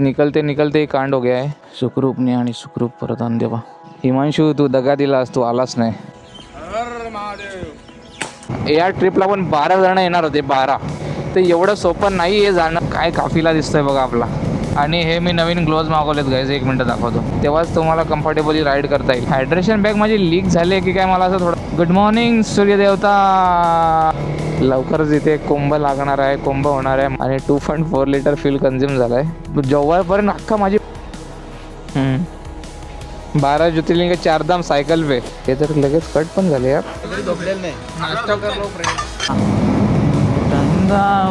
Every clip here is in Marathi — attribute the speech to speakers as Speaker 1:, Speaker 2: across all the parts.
Speaker 1: निकलते निकलते ही कांड हो गया आहे. सुखरूपने आणि सुखरूप परत आण देवा. हिमांशू, तू दगा दिलास, तू आलास नाही. या ट्रिपला पण 12 जण येणार होते, 12. तर एवढं सोपं नाही आहे जाणं. काय काफिला दिसतोय बघा आपला. आणि हे मी नवीन ग्लोव्ज मागवलेत गाईज, 1 मिनटं दाखवतो, तेव्हाच तुम्हाला कम्फर्टेबली राईड करता येईल. हायड्रेशन बॅग माझी लीक झाली आहे की काय मला असं थोडं. गुड मॉर्निंग सूर्यदेवता. लवकरच इथे कुंभ लागणार आहे, कुंभ होणार आहे. आणि 2.4 लिटर फ्यूल कन्झ्युम झालं आहे. जवळपर्यंत अख्खा माझी 12 ज्योतिर्लिंग, 4 धाम सायकल पे. हे तर लगेच कट पण झाले यार.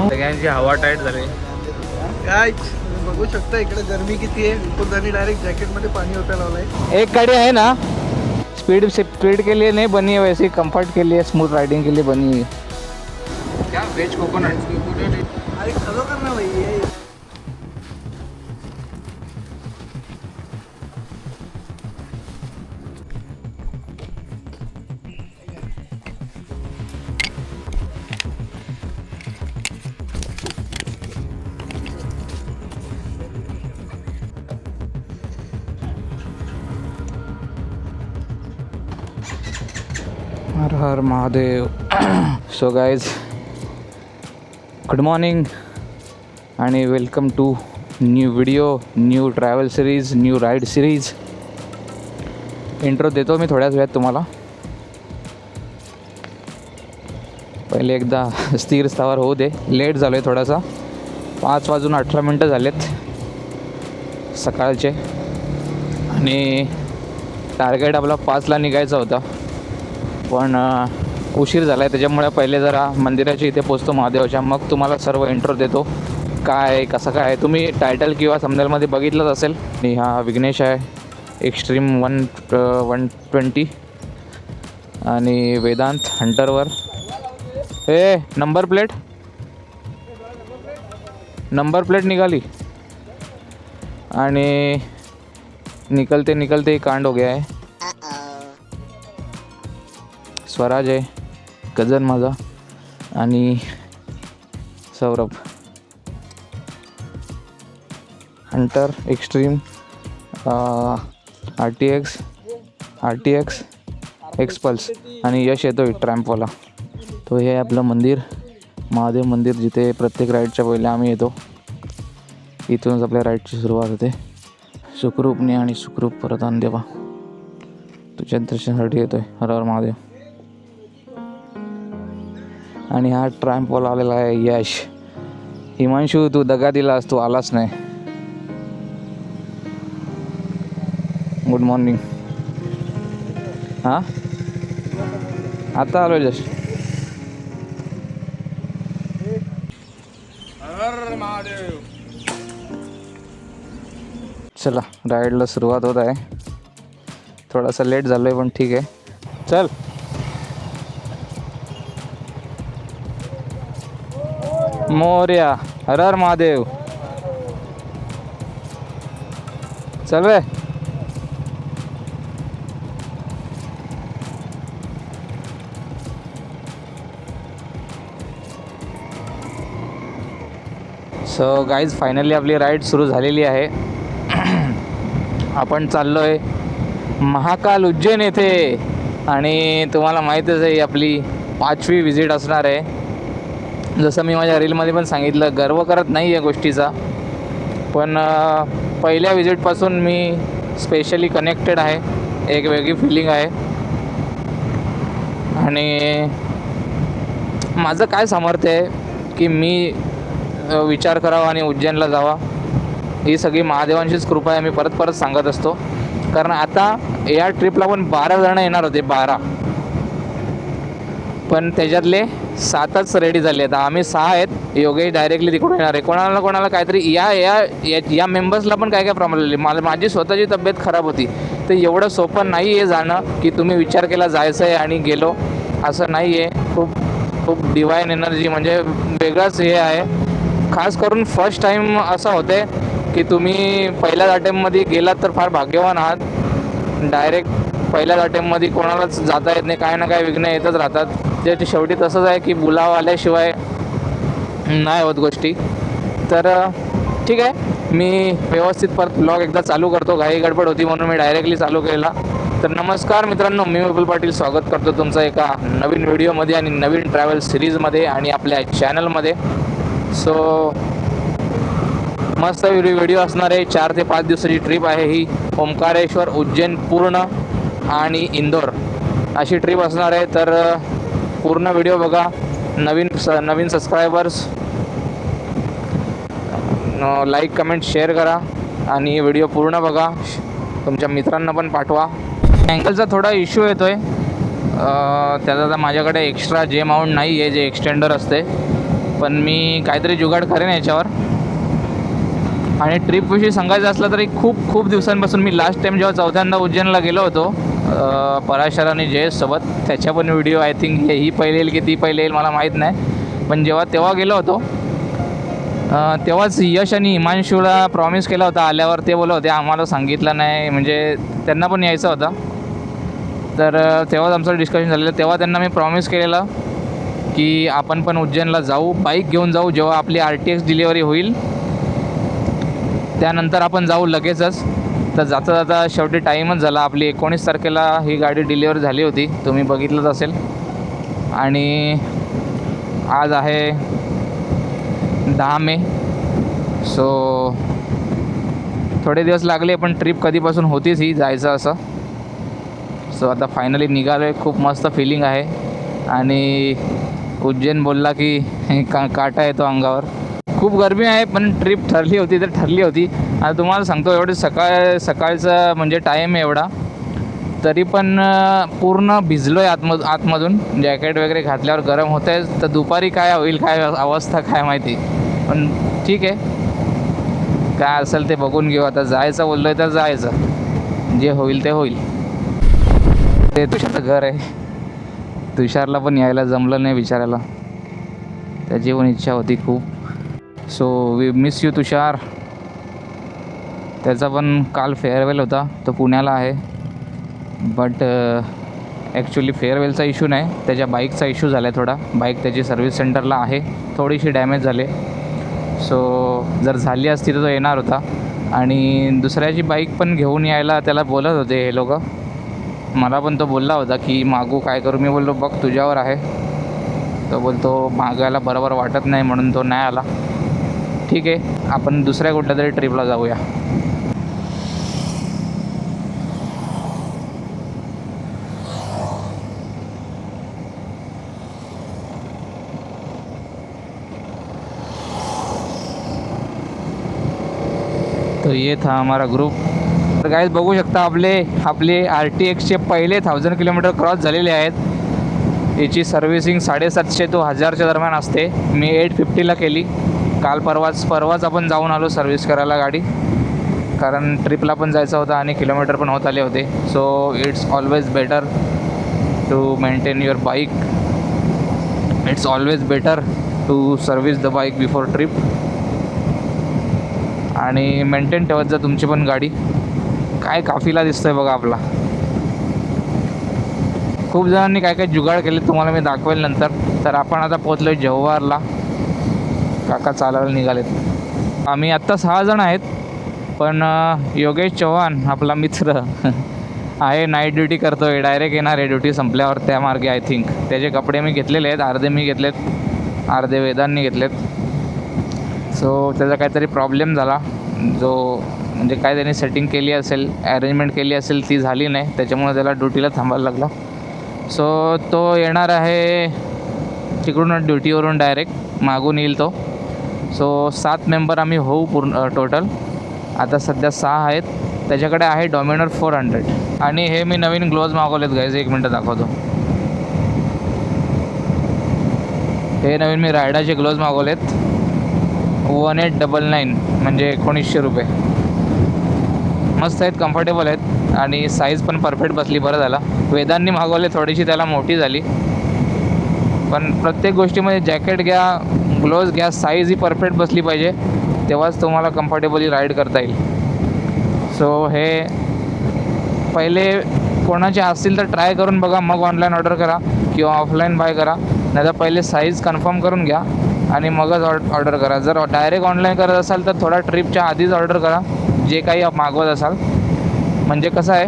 Speaker 1: सगळ्यांची हवा टाईट झाली.
Speaker 2: काय बघू शकता इकडे गरमी किती आहे. विपुलदानी डायरेक्ट जॅकेटमध्ये पाणी होता लावलाय.
Speaker 1: एक गाड़ी है ना स्पीड के लिए नहीं बनी है, वैसे कंफर्ट के लिए, स्मूथ राइडिंग के लिए बनी है. क्या वेज कोकोनट.
Speaker 2: अरे खरोखर ना भाई.
Speaker 1: हर हर Mahadev. So guys, good morning आणि welcome to new video, new travel series, new ride series. Intro देतो मी थोड्याच वेळात तुम्हाला. पहिले एकदा स्थिर स्थावर होऊ दे. लेट झालो आहे थोडासा. 5:18 झालेत सकाळचे. आणि टार्गेट आपला 5ला निघायचा होता, पण उशीर झाला आहे. त्याच्यामुळे पहिले जरा मंदिराच्या इथे पोचतो महादेवाच्या, मग तुम्हाला सर्व इंट्रो देतो. काय कसं काय तुम्ही टायटल किंवा थंबनेलमध्ये बघितलंच असेल. आणि हा विघ्नेश आहे, एक्स्ट्रीम 120. आणि वेदांत हंटरवर. हे नंबर प्लेट निघाली. आणि निकलते निकलते कांड हो गया आहे. स्वराज आहे, गजन माझा, आणि Saurabh. Hunter, extreme, RTX, XPulse, आणि यश येतो ट्रॅम्पवाला. तो हे आपलं मंदिर, महादेव मंदिर, जिथे प्रत्येक राईडच्या पहिले आम्ही येतो. इथूनच आपल्या राईडची सुरुवात होते. सुखरूपने आणि सुखरूप परत आण देवा. तुझ्या दर्शनासाठी येतोय. हर हर महादेव. आणि हा ट्रॅम्पवाला आलेला आहे यश. हिमांशू, तू दगा दिलास, तू आलास नाही. Good morning. हां, आता आलो जस्ट. चला, राईडला सुरुवात होत आहे. थोडासा लेट झालो आहे, पण ठीक आहे. चल. मोर्या. हर हर महादेव. चल रे. सो गाईज, फायनली आपली राईड सुरू झालेली आहे. आपण चाललो आहे महाकाल उज्जैन येथे. आणि तुम्हाला माहीतच आहे, आपली 5वी विजिट असणार आहे. जसं मी माझ्या रीलमध्ये पण सांगितलं, गर्व करत नाही आहे गोष्टीचा, पण पहिल्या विजिटपासून मी स्पेशली कनेक्टेड आहे. एक वेगळी फिलिंग आहे. आणि माझं काय सामर्थ्य आहे की मी विचार करावा आणि उज्जैनला जावा. ही सगळी महादेवांचीच कृपा आहे. मी परत परत सांगत असतो, कारण आता या ट्रिपला पण 12 जण येणार होते, 12. पण त्याच्यातले 7च रेडी झाले आहेत. आम्ही 6 आहेत. योगेश डायरेक्टली तिकडून येणार आहे. कोणाला काहीतरी या मेंबर्सला पण काय प्रॉब्लेम. माझी स्वतःची तब्येत खराब होती. तर एवढं सोपं नाही आहे जाणं की तुम्ही विचार केला जायचं आहे आणि गेलो, असं नाही आहे. खूप डिवाईन एनर्जी, म्हणजे वेगळंच हे आहे. खास करून फर्स्ट टाईम असं होते की तुम्ही पहिल्याच अटेम्पमध्ये गेलात तर फार भाग्यवान आहात. डायरेक्ट पहिल्याच अटेम्पमध्ये कोणालाच जाता येत नाही. काय ना काय विघ्न येतच राहतात. ते शेवटी तसंच आहे की बुलावा आल्याशिवाय नाही होत गोष्टी. तर ठीक आहे, मी व्यवस्थित परत ब्लॉग एकदा चालू करतो. घाई गडबड होती म्हणून मी डायरेक्टली चालू केला. तर नमस्कार मित्रांनो, मी विपुल पाटील स्वागत करतो तुमचं एका नवीन व्हिडिओमध्ये आणि नवीन ट्रॅव्हल सिरीजमध्ये आणि आपल्या चॅनलमध्ये. सो मस्त व्हिडिओ असणार आहे. 4 ते 5 दिवसाची ट्रिप आहे ही. ओंकारेश्वर, उज्जैन, पूर्ण आणि इंदोर अशी ट्रिप असणार आहे. तर पूर्ण व्हिडिओ बघा. नवीन सबस्क्रायबर्स लाईक कमेंट शेअर करा आणि व्हिडिओ पूर्ण बघा. तुमच्या मित्रांना पण पाठवा. अँगलचा थोडा इश्यू येतो आहे. त्याचा आता माझ्याकडे एक्स्ट्रा जे माउंट नाही आहे, जे एक्सटेंडर असते, पण मी काहीतरी जुगाड करेन याच्यावर. आणि ट्रिपविषयी सांगायचं असलं तरी खूप दिवसांपासून मी लास्ट टाईम जेव्हा 4थ्यांदा उज्जैनला गेलो होतो पराशर आणि जयेशसोबत, त्याच्या पण व्हिडिओ आय थिंक ही पहिले येईल की ती पहिले येईल मला माहीत नाही, पण तेव्हा गेलो होतो तेव्हाच यश आणि हिमांशूला प्रॉमिस केला होता आल्यावर. ते बोलत होते आम्हाला सांगितलं नाही, म्हणजे त्यांना पण यायचं होतं. तर तेव्हाच आमचं डिस्कशन झालेलं. तेव्हा त्यांना मी प्रॉमिस केलेलं की आपण पण उज्जैनला जाऊ, बाईक घेऊन जाऊ. जेव्हा आपली RTX डिलिव्हरी होईल त्यानंतर आपण जाऊ लगेचच. तर जाता शेवटी टाईमच झाला. आपली 19 तारखेला ही गाडी डिलिव्हर झाली होती, तुम्ही बघितलंच असेल. आणि आज आहे 10 मे. सो थोडे दिवस लागले, पण ट्रिप कधीपासून होतीच ही जायचं असं. सो आता फायनली निघालो आहे. खूप मस्त फिलिंग आहे. आणि उज्जैन बोलला की काटा येतो अंगावर. खूप गरमी आहे, पण ट्रिप ठरली होती तर ठरली होती. आता तुम्हाला सांगतो, एवढे सकाळचं म्हणजे टाईम आहे एवढा, तरी पण पूर्ण भिजलो आहे आतमधून. जॅकेट वगैरे घातल्यावर गरम होतं आहे. तर दुपारी काय होईल, काय अवस्था काय माहिती, पण ठीक आहे, काय असेल ते बघून घेऊ. आता जायचं बोललो आहे तर जायचं, जे होईल ते होईल. ते तुषारचं घर आहे. तुषारला पण यायला जमलं नाही बिचारायला, त्याची पण इच्छा होती खूप. सो वी मिस यू तुषार. त्याचा पण काल फेअरवेल होता, तो पुण्याला आहे. बट ॲक्च्युली फेअरवेलचा इश्यू नाही, त्याच्या बाईकचा इश्यू झाला आहे थोडा. बाईक त्याची सर्व्हिस सेंटरला आहे, थोडीशी डॅमेज झाली. सो जर झाली असती तर तो येणार होता. आणि दुसऱ्याची बाईक पण घेऊन यायला त्याला बोलत होते हे लोक. मला पण तो बोलला होता की मागू काय करू. मी बोललो बघ तुझ्यावर आहे. तो बोलतो मागायला बरोबर वाटत नाही म्हणून तो नाही आला. ठीक आहे, आपण दुसऱ्या कुठल्या तरी ट्रिपला जाऊया. तो ये था हमारा ग्रुप. तर गाईज बघू शकता आपले RTXचे पहिले 1000 किलोमीटर क्रॉस झालेले आहेत. याची सर्व्हिसिंग 750 ते 1000च्या दरम्यान असते. मी 850ला केली. काल परवाच आपण जाऊन आलो सर्व्हिस करायला गाडी, कारण ट्रिपला पण जायचं होतं आणि किलोमीटर पण होत आले होते. So it's always better to maintain your bike. It's always better to service the bike before trip. आणि मेंटेन ठेवत जा तुमची पण गाडी. काय काफिला दिसतोय बघा आपला. खूप जणांनी काय जुगाड केले तुम्हाला मी दाखवेल नंतर. तर आपण आता पोचलो आहे जव्हारला. काका चालायला निघालेत. आम्ही आत्ता 6 जण आहेत, पण योगेश चव्हाण आपला मित्र आहे, नाईट ड्युटी करतो आहे. डायरेक्ट येणार आहे ड्युटी संपल्यावर त्या मार्गे आय थिंक. त्याचे कपडे मी घेतलेले आहेत, अर्धे मी घेतलेत, अर्धे वेदांनी घेतलेत. सो त्याचा काहीतरी प्रॉब्लेम झाला, जो म्हणजे काय त्याने सेटिंग केली असेल, अरेंजमेंट केली असेल, ती झाली नाही, त्याच्यामुळे त्याला ड्युटीला थांबायला लागला. सो तो येणार आहे तिकडून ड्युटीवरून डायरेक्ट मागून येईल तो. सो 7 मेंबर आम्ही होऊ पूर्ण टोटल. आता सध्या 6 आहेत. त्याच्याकडे आहे डॉमिनर 400. आणि हे मी नवीन ग्लोव्ज मागवलेत गाईज, 1 मिनटं दाखवतो. हे नवीन मी रायडाचे ग्लोव्ज मागवलेत, 1899 म्हणजे 1900 रुपये. मस्त आहेत, कम्फर्टेबल आहेत आणि साईज पण परफेक्ट बसली. बरं झाला वेदांनी मागवले, थोडीशी त्याला मोठी झाली. पण प्रत्येक गोष्टीमध्ये जॅकेट घ्या, ग्लोव्ज घ्या, साईज ही परफेक्ट बसली पाहिजे, तेव्हाच तुम्हाला कम्फर्टेबली राईड करता येईल. सो हे पहिले कोणाचे असतील तर ट्राय करून बघा, मग ऑनलाईन ऑर्डर करा किंवा ऑफलाईन बाय करा. नाही तर पहिले साईज कन्फर्म करून घ्या आणि मगच ऑर्डर करा. जर डायरेक्ट ऑनलाईन करत असाल तर थोडा ट्रिपच्या आधीच ऑर्डर करा जे काही मागवत असाल. म्हणजे कसं आहे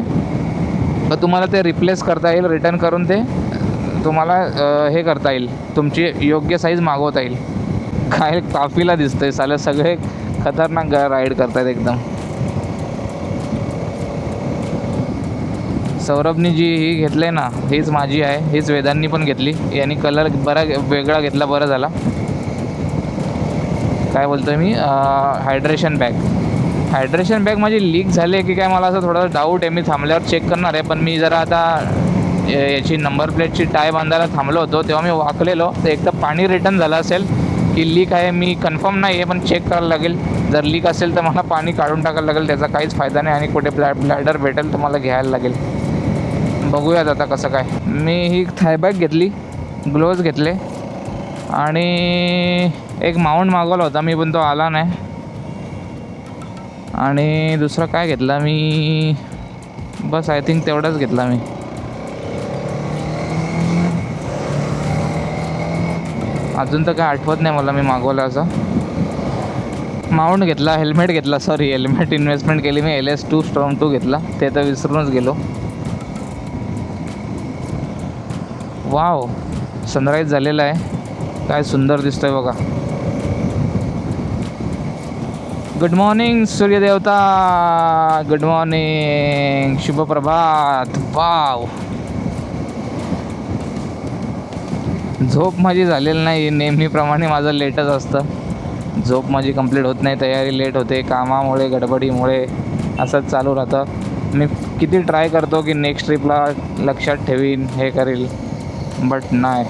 Speaker 1: तर तुम्हाला ते रिप्लेस करता येईल, रिटर्न करून ते तुम्हाला हे करता येईल, तुमची योग्य साईज मागवता येईल. काय काफीला दिसतंय साले, सगळे खतरनाक राईड करतात एकदम. सौरभनी जी ही घेतली ना हीच माझी आहे, हीच वेदांनी पण घेतली. यांनी कलर बरा वेगळा घेतला, बरं झाला. काय बोलतो आहे मी, हायड्रेशन बॅग माझी लीक झाली आहे की काय मला असं थोडं डाऊट आहे. मी थांबल्यावर चेक करणार आहे. पण मी जरा आता याची नंबर प्लेटची टाय बांधायला थांबलो होतो तेव्हा मी वाकलेलो, तर एक तर पाणी रिटर्न झालं असेल की लीक आहे मी कन्फर्म नाही आहे, पण चेक करायला लागेल. जर लीक असेल तर मला पाणी काढून टाकायला लागेल, त्याचा काहीच फायदा नाही. आणि कुठे ब्लॅडर भेटेल तर मला घ्यायला लागेल. बघूयात आता कसं काय. मी ही थाय बॅग घेतली, ग्लोव्ज घेतले आणि एक माउंट मागवला होता मी, पण तो आला नाही. आणि दुसरं काय घेतला मी, बस आय थिंक तेवढंच घेतला मी. अजून तर काय आठवत नाही मला मी मागवलं असं. माउंट घेतला, हेल्मेट घेतला, सॉरी हेल्मेट इन्व्हेस्टमेंट केली मी, LS2 Storm 2 घेतला, ते तर विसरूनच गेलो. वाव, सनराईज झालेला आहे, काय सुंदर दिसतोय बघा. गुड मॉर्निंग सूर्यदेवता, गुड मॉर्निंग, शुभप्रभात. वाव, झोप माझी झालेली नाही, नेहमीप्रमाणे माझं लेटच असतं. झोप माझी कंप्लीट होत नाही, तयारी लेट होते, कामामुळे गडबडीमुळे असंच चालू राहतं. मी किती ट्राय करतो की नेक्स्ट ट्रिपला लक्षात ठेवीन, हे करेल, बट नाही.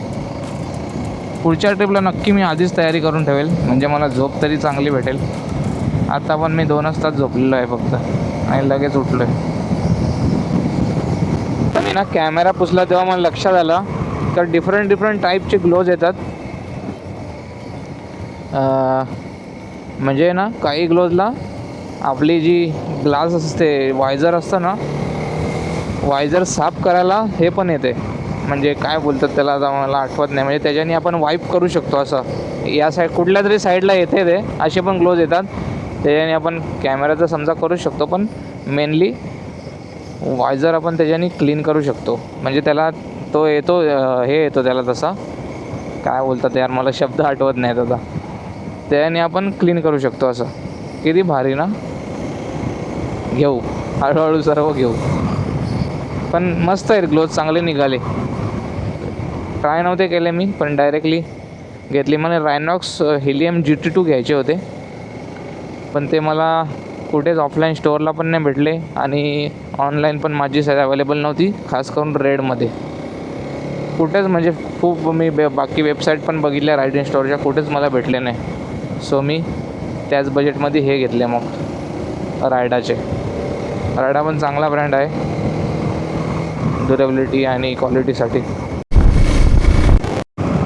Speaker 1: पुढच्या ट्रिपला नक्की मी आधीच तयारी करून ठेवेल, म्हणजे मला झोप तरी चांगली भेटेल. आता पण मी 2च तास झोपलेलो आहे फक्त आणि लगेच उठलो आहे. तर मी ना कॅमेरा पुसला तेव्हा मला लक्षात आलं तर डिफरंट टाईपचे ग्लोव्ज येतात. म्हणजे ना काही ग्लोव्जला आपली जी ग्लास असते, वायझर असतं ना, वायझर साफ करायला हे पण येते. म्हणजे काय बोलतात त्याला, आता मला आठवत नाही. म्हणजे त्याच्याने आपण वाईप करू शकतो असं. या साईड कुठल्या तरी साईडला येते ते, असे पण ग्लोव्ज येतात. त्याच्याने आपण कॅमेराचा समजा करू शकतो, पण मेनली वायझर आपण त्याच्याने क्लीन करू शकतो. म्हणजे त्याला तो येतो, हे येतो त्याला तसा, काय बोलतात यार मला शब्द आठवत नाहीत आता. त्याने आपण क्लीन करू शकतो असं. किती भारी ना. घेऊ हळूहळू सर्व घेऊ. पण मस्त आहेत ग्लोव्ज, चांगले निघाले. ट्राय नव्हते केले मी, पण डायरेक्टली घेतली. मला रायनॉक्स हिलियम GT2 घ्यायचे होते, पण ते मला कुठेच ऑफलाईन स्टोअरला पण नाही भेटले आणि ऑनलाईन पण माझी साईज अवेलेबल नव्हती, खास करून रेडमध्ये. कुठेच म्हणजे खूप मी बाकी वेबसाईट पण बघितल्या रायडिंग स्टोअरच्या, कुठेच मला भेटले नाही. सो मी त्याच बजेटमध्ये हे घेतले मग रायडाचे. रायडा पण चांगला ब्रँड आहे ड्युरेबिलिटी आणि क्वालिटीसाठी.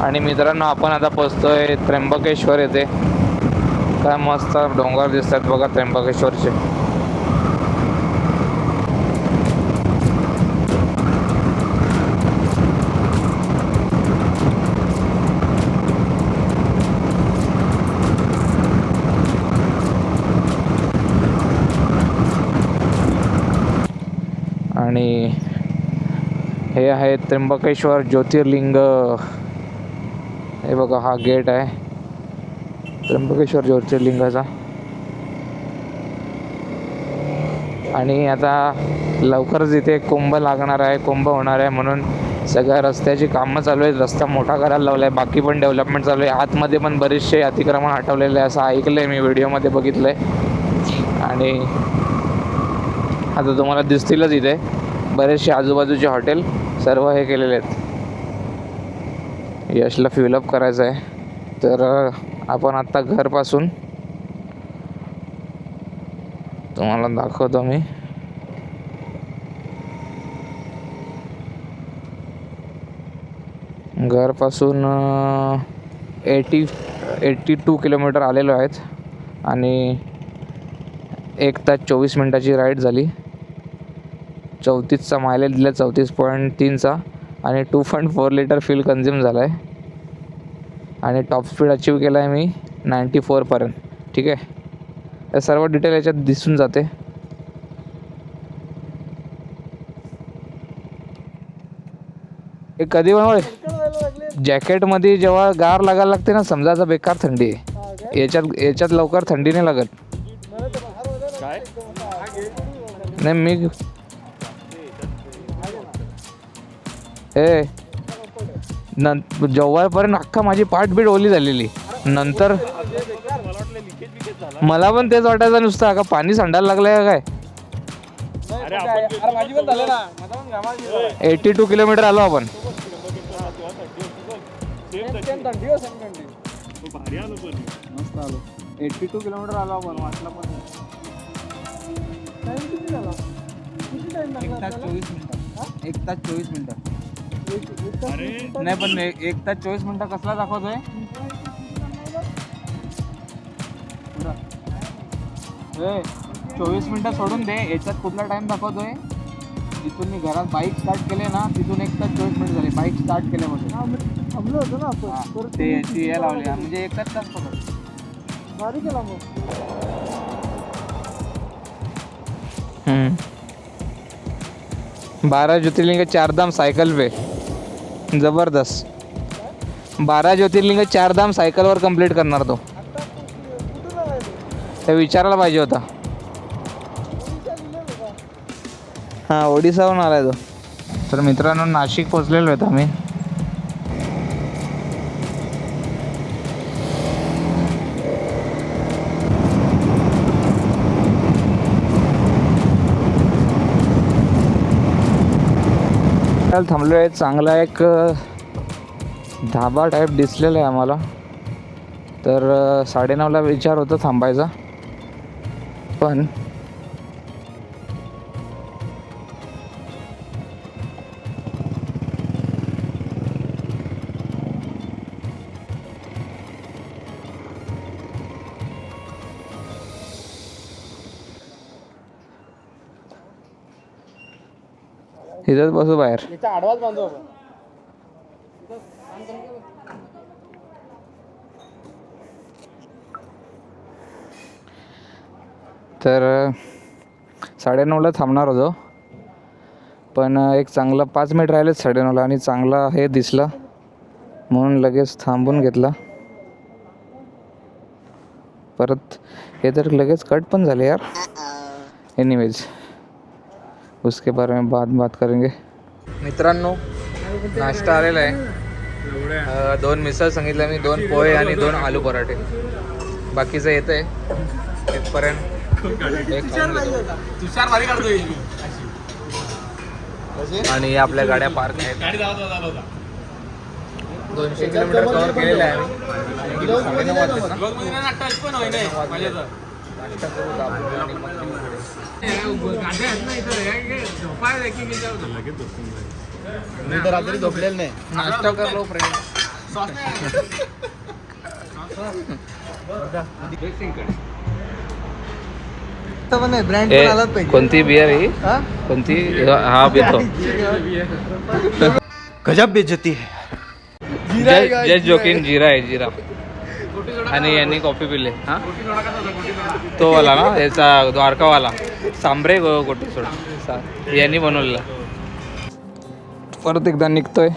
Speaker 1: आणि मित्रांनो, आपण आता पोचतो आहे त्र्यंबकेश्वर येथे. काय मस्त डोंगर दिसतात बघा त्र्यंबकेश्वरचे. आणि हे आहे त्र्यंबकेश्वर ज्योतिर्लिंग. हे बघा, हा गेट आहे त्र्यंबकेश्वर ज्योतिर्लिंगाचा. आणि आता लवकरच इथे कुंभ लागणार आहे, कुंभ होणार आहे, म्हणून सगळ्या रस्त्याची कामं चालू आहेत. रस्ता मोठा करायला लावला आहे, बाकी पण डेव्हलपमेंट चालू आहे. आतमध्ये पण बरेचसे अतिक्रमण हटवलेले आहे असं ऐकलं आहे मी, व्हिडिओमध्ये बघितलं आहे. आणि आता तुम्हाला दिसतीलच इथे बरेचसे आजूबाजूचे हॉटेल सर्व हे केलेले आहेत. यशला फ्युलअप करायचं आहे, तर आपण आत्ता घरपासून तुम्हाला दाखवतो मी. घरपासून 82 किलोमीटर आलेलो आहेत आणि 1 तास 24 मिनटाची राईड झाली. 34चा मायलेज दिला, 34.3चा, आणि 2.4 लिटर फ्यूल कन्झ्युम झाला आहे. आणि टॉप स्पीड अचीव केला आहे मी 94पर्यंत. ठीक आहे, हे सर्व डिटेल याच्यात दिसून जाते. हे कधी पण जॅकेटमध्ये जेव्हा गार लागायला लागते ना, समजायचं बेकार थंडी आहे. याच्यात लवकर थंडी नाही लागत. नाही मी जेव्हापर्यंत अख्खा माझी पाठ बीट ओली झालेली, नंतर मला पण तेच वाटायचं नुसतं का पाणी सांडायला लागलंय काय. 82 किलोमीटर आलो आपण.
Speaker 3: मस्त आलो. 82 किलोमीटर आलो आपण. वाटलं पण 1 तास 24 मिनिटं. 1 तास 24 मिनिटं. नाही पण 1 तास 24 मिनिटं कसला दाखवतोय? 24 मिनिटं सोडून दे, याच्यात कुठला टाइम दाखवतोय? जिथून मी घरात बाईक स्टार्ट केले ना, तिथून 1 तास 24 मिनिट झाले बाईक स्टार्ट केल्यामध्ये.
Speaker 2: थांबलो होतो ना आपण.
Speaker 3: ते लावले म्हणजे 1 तास पकड.
Speaker 2: भारी केला मग.
Speaker 1: 12 ज्योतिर्लिंग 4 धाम सायकल पे. जबरदस्त. 12 ज्योतिर्लिंग 4 धाम सायकलवर कंप्लीट करणार तो. ते विचारायला पाहिजे होता. हां, ओडिसाहून आलाय तो. तर मित्रांनो, नाशिक पोचलेलो आहेत आम्ही. थांबलो आहे. चांगला एक धाबा टाईप दिसलेला आहे आम्हाला. तर 9:30ला विचार होता थांबायचा, पण इथंच बसू बाहेर.
Speaker 3: आडवाच बांधू आपण.
Speaker 1: तर 9:30ला थांबणार होतो, पण एक चांगला 5 मिनिट राहिलेत 9:30ला आणि चांगला हे दिसलं म्हणून लगेच थांबून घेतला. परत हे तर लगेच कट पण झाले यार. एनिवेज, उसके बारे में बात करेंगे. मित्रांनो, नाश्ता आलेला आहे. 2 मिसळ सांगितलं मी, 2 पोहे आणि 2 आलू पराठे. बाकीचं येतं आहे इथपर्यंत. आणि आपल्या गाड्या पार्क आहेत. 200 किलोमीटर कव्हर केलेलं आहे आम्ही. 9:30 वाजलेत ना. नाश्ता करू, दाबू आणि मग
Speaker 3: मी तर रात्री झोपलेलं नाही.
Speaker 1: नाश्ता करलो फ्रेंड.
Speaker 2: ब्रँड पण आलाच पाहिजे.
Speaker 1: कोणती बियर ही?
Speaker 2: हा?
Speaker 1: कोणती? हा पितो.
Speaker 3: गजब बेइज्जती है.
Speaker 1: Just joking. जीरा आहे, जीरा. आणि यांनी कॉफी पिले. हां, तो वाला ना, याचा द्वारकावाला सांबरे गोटी सोड यांनी बनवलेला. परत एकदा निघतोय,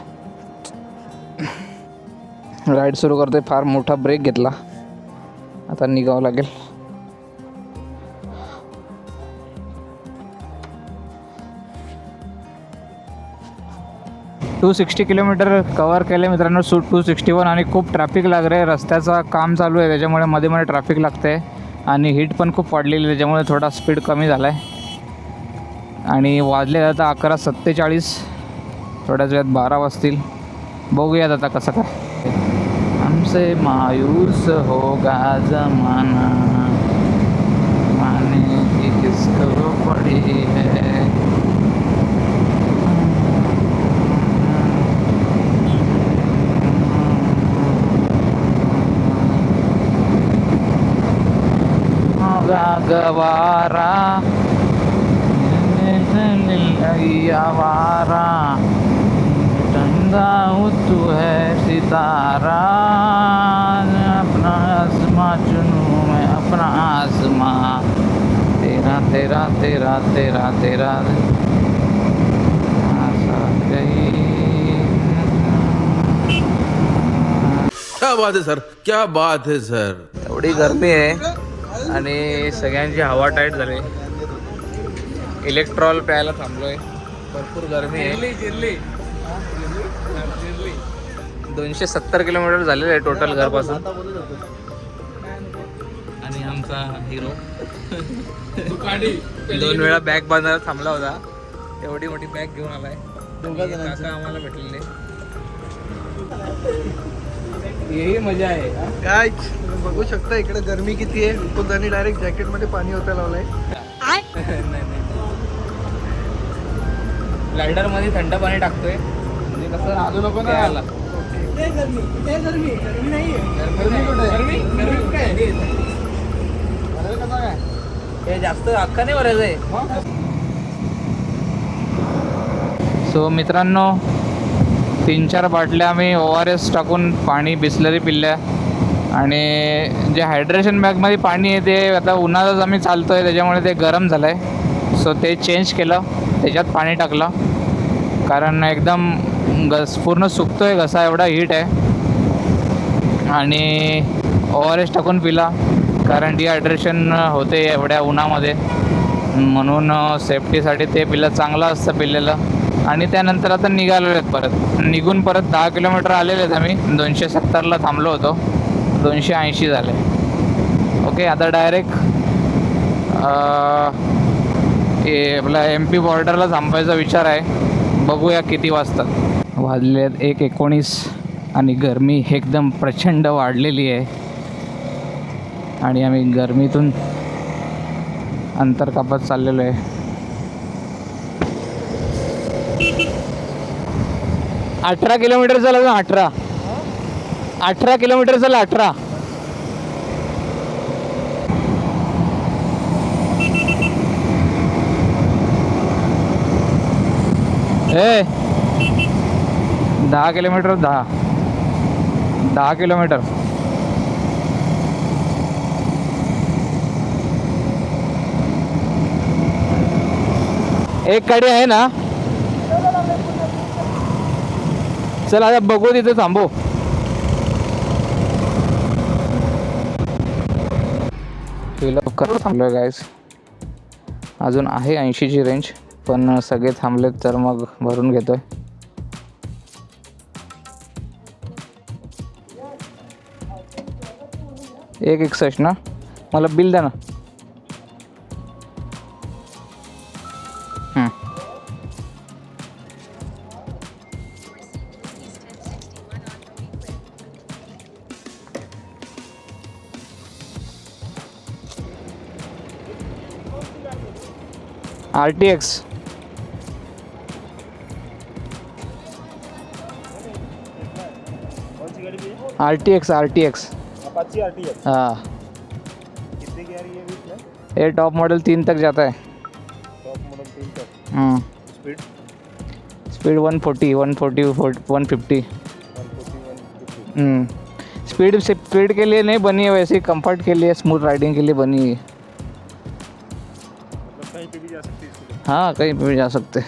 Speaker 1: राईड सुरू करतोय. फार मोठा ब्रेक घेतला, आता निघावं लागेल. $260 किलोमीटर कवर केले मित्रांनो. 261. आणि खूप ट्रॅफिक लाग आहे. रस्त्याचं काम चालू आहे, त्याच्यामुळे मध्ये मध्ये ट्रॅफिक लागते आणि हीट पण खूप वाढलेली, त्याच्यामुळे थोडा स्पीड कमी झाला आहे. आणि वाजले आता 11:47. थोड्याच वेळात 12 वाजतील. बघूयात आता कसं काय. हमसे मायूस होगा जमाना, माने की किसको पड़ी है. गवारा वारा चंदा तू है सितारा, अपना आसमां चुनूं मैं अपना आसमां, तेरा तेरा तेरा तेरा तेरा आशा गई।
Speaker 4: क्या बात है सर, क्या बात है सर।
Speaker 1: एवढी गरमी आहे आणि सगळ्यांची हवा टाईट झाली. इलेक्ट्रॉल प्यायला थांबलोय, भरपूर गरमी आहे. 270 किलोमीटर झालेलं आहे टोटल घरपासून. आणि आमचा हिरो 2 वेळा बॅग बांधायला थांबला होता. एवढी मोठी बॅग घेऊन आलाय. काका आम्हाला भेटलेले. यही मजा आहे.
Speaker 2: काय तुम्ही बघू शकता इकडे गरमी किती आहे. विपुलदानी डायरेक्ट जॅकेट मध्ये पाणी होता लावलंय.
Speaker 1: ब्लाइंडर मध्ये थंड पाणी टाकतोय म्हणजे कसं आजू नको ना यायला. हे जास्त अख्खा नाही भरायचं आहे. सो मित्रांनो, 3-4 बाटल्या आम्ही ORS टाकून पाणी बिस्लरी पिल्ल्या. आणि जे हायड्रेशन बॅगमध्ये पाणी आहे ते आता उन्हाळ्याच आम्ही चालतो आहे त्याच्यामुळे ते गरम झालं आहे. सो ते चेंज केलं, त्याच्यात पाणी टाकलं, कारण एकदम पूर्ण सुकतो आहे घसा, एवढा हीट आहे. आणि ORS टाकून पिला, कारण डिहायड्रेशन होते एवढ्या उन्हामध्ये, म्हणून सेफ्टीसाठी ते पिलं चांगलं असतं पिलेलं. आणि त्यानंतर आता निघालेलो आहेत निघून परत 10 किलोमीटर आलेले आहेत आम्ही. 270ला थांबलो होतो, 280 झाले. ओके, आता डायरेक्ट आपला MP बॉर्डरला थांबायचा विचार आहे. बघूया किती वाजतात. वाजले 1:19 आणि गरमी एकदम प्रचंड वाढलेली आहे. आणि आम्ही गरमीतून अंतर कापत चाललेलो आहे. 18 किलोमीटर झालं ना. 18 किलोमीटर झालं. 18. ए 10 किलोमीटर. 10 किलोमीटर. एक गाडी आहे ना. चल आता बघू, तिथे थांबू. थांबलोय गाईस. अजून आहे 80ची रेंज, पण सगळे थांबलेत तर मग भरून घेतोय. एक 61 ना. मला बिल द्या ना. RTX. RTX.
Speaker 5: अपाची RTX
Speaker 1: हाँ,
Speaker 5: कितने की आ रही है अभी इसमें?
Speaker 1: ये टॉप मॉडल 3 तक जाता है.
Speaker 5: टॉप मॉडल 3 तक. Speed
Speaker 1: speed 140, 150.
Speaker 5: 140 150.
Speaker 1: स्पीड के लिए नहीं बनी है, वैसे ही कंफर्ट के लिए, स्मूथ राइडिंग के लिए बनी है.
Speaker 5: मतलब कहीं पे भी जा सकती है इसको.
Speaker 1: हाँ, कहीं पे भी जा सकते.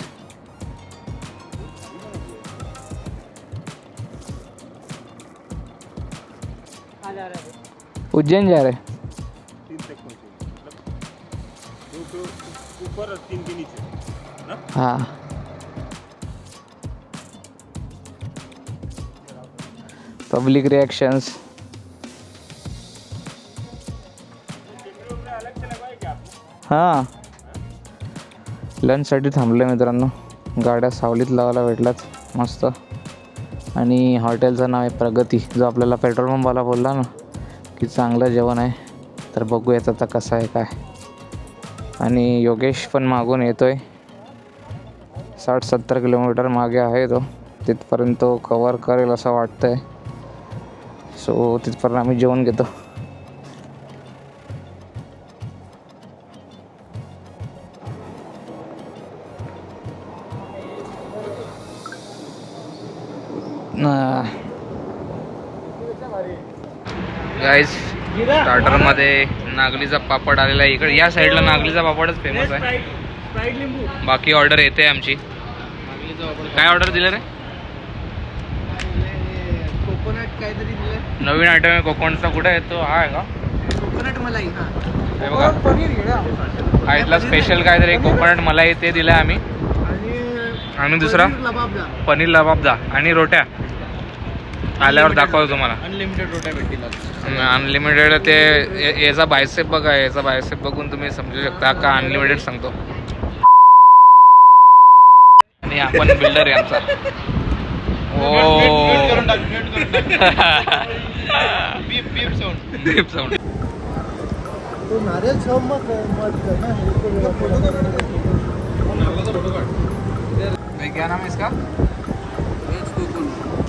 Speaker 1: उज्जैन जा रहे.
Speaker 5: 3 तक पहुँचे मतलब 2 के ऊपर और 3 के नीचे ना.
Speaker 1: हाँ. Public reactions.
Speaker 5: अलग से लगवाए क्या आपने?
Speaker 1: हां, लंचसाठी थांबलो मित्रांनो. गाड्या सावलीत लावायला भेटल्यात मस्त. आणि हॉटेलचं नाव आहे प्रगती, जो आपल्याला पेट्रोल पंपवाला बोलला ना की चांगलं जेवण आहे. तर बघूयात आता कसं आहे काय. आणि योगेश पण मागून येतो आहे. 60-70 किलोमीटर मागे आहे तो. तिथपर्यंत तो कवर करेल असं वाटतं आहे. सो तिथपर्यंत आम्ही जेवण घेतो. गाईज स्टार्टरमध्ये नागलीचा पापड आलेला आहे. इकडे या साईडला नागलीचा पापडच फेमस आहे. बाकी ऑर्डर येते आमची. काय ऑर्डर दिलं रे?
Speaker 2: कोकोनट काहीतरी दिलं.
Speaker 1: नवीन आयटम आहे कोकणचा. कुठे आहे तो? हा आहे का?
Speaker 2: कोकोनट मलाई. हा
Speaker 1: हे बघा,
Speaker 2: पनीर घे.
Speaker 1: हा इथला स्पेशल काहीतरी कोकोनट मलाई ते दिलं आम्ही. आणि दुसरा पनीर लबाबदा आणि रोट्या आल्यावर दाखवतो तुम्हाला.
Speaker 3: अनलिमिटेड रोट्या भेटतील.
Speaker 1: अनलिमिटेड ते याचा बायसेप बघा. याचा बायसेप बघून तुम्ही समजू शकता का अनलिमिटेड सांगतो. आणि आपण बिल्डर आहे आमचा. बीप साऊंड.
Speaker 2: तो नारियल छाव मत करना है.
Speaker 1: क्या नाम है इसका?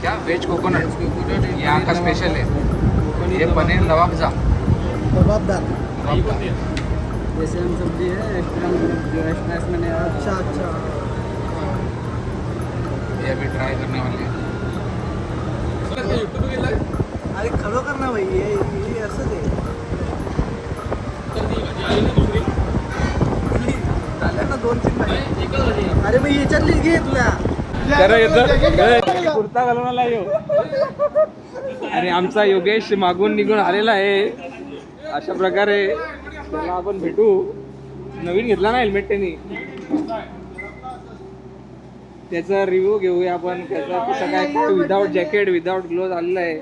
Speaker 1: क्या? Veg coconut. यहाँ का स्पेशल है ये पनीर लबाबजा.
Speaker 2: लबाबदार.
Speaker 3: जैसे हम सब्जी है जो एक्सप्रेस मैंने
Speaker 2: अच्छा अच्छा.
Speaker 1: ये अभी ट्राई करने वाले हैं.
Speaker 2: अरे खरोखर ना भाई हे असंच आहे. झाल्या ना 2-3 भाजी. अरे मग याच्यातली घे तुला.
Speaker 3: कुर्ता घालून आला यो. आणि आमचा योगेश मागून निघून आलेला आहे. अशा प्रकारे त्याला आपण भेटू. नवीन घेतला ना हेल्मेट त्यांनी. त्याचा रिव्ह्यू घेऊया आपण. त्याचा कसं काय विदाउट जॅकेट विदाउट ग्लोव्ह आलेला आहे.